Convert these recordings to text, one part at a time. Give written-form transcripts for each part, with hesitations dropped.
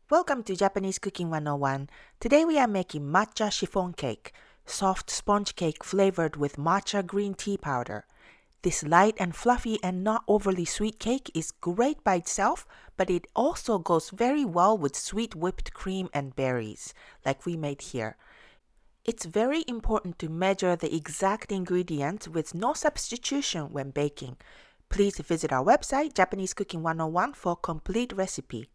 Welcome to Japanese Cooking 101. Today we are making matcha chiffon cake, soft sponge cake flavored with matcha green tea powder. This light and fluffy and not overly sweet cake is great by itself, but it also goes very well with sweet whipped cream and berries, like we made here. It's very important to measure the exact ingredients with no substitution when baking. Please visit our website, Japanese Cooking 101, for a complete recipe.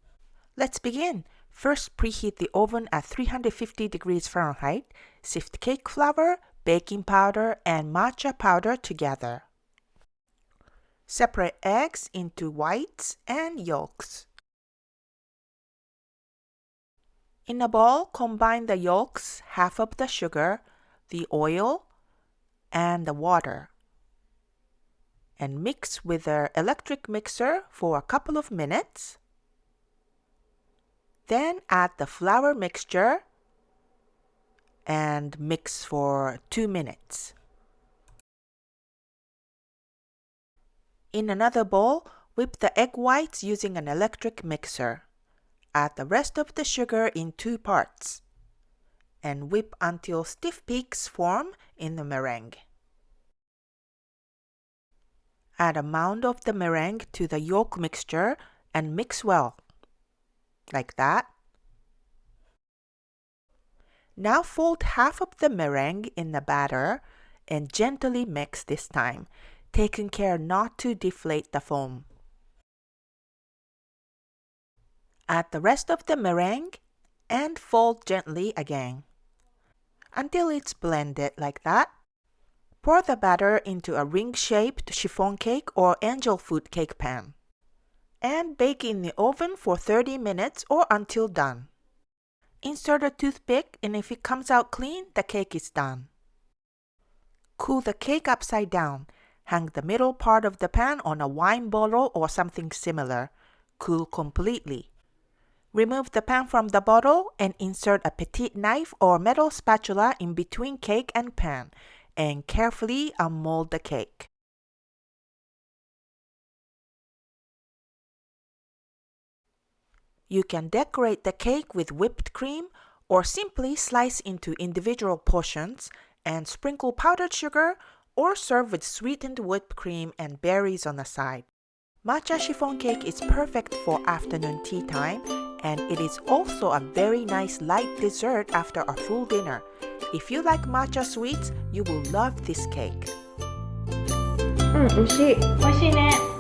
Let's begin. First, preheat the oven at 350 degrees Fahrenheit. Sift cake flour, baking powder, and matcha powder together. Separate eggs into whites and yolks. In a bowl, combine the yolks, half of the sugar, the oil, and the water, and mix with an electric mixer for a couple of minutes. Then add the flour mixture and mix for 2 minutes. In another bowl, whip the egg whites using an electric mixer. Add the rest of the sugar in 2 parts and whip until stiff peaks form in the meringue. Add a mound of the meringue to the yolk mixture and mix well, like that. Now fold half of the meringue in the batter and gently mix this time, taking care not to deflate the foam. Add the rest of the meringue and fold gently again until it's blended like that. Pour the batter into a ring-shaped chiffon cake or angel food cake pan and bake in the oven for 30 minutes or until done. Insert a toothpick, and if it comes out clean, the cake is done. Cool the cake upside down. Hang the middle part of the pan on a wine bottle or something similar. Cool completely. Remove the pan from the bottle and insert a petite knife or metal spatula in between cake and pan and carefully unmold the cake. You can decorate the cake with whipped cream or simply slice into individual portions and sprinkle powdered sugar or serve with sweetened whipped cream and berries on the side. Matcha chiffon cake is perfect for afternoon tea time, and it is also a very nice light dessert after a full dinner. If you like matcha sweets, you will love this cake. 美味しい。美味しいね。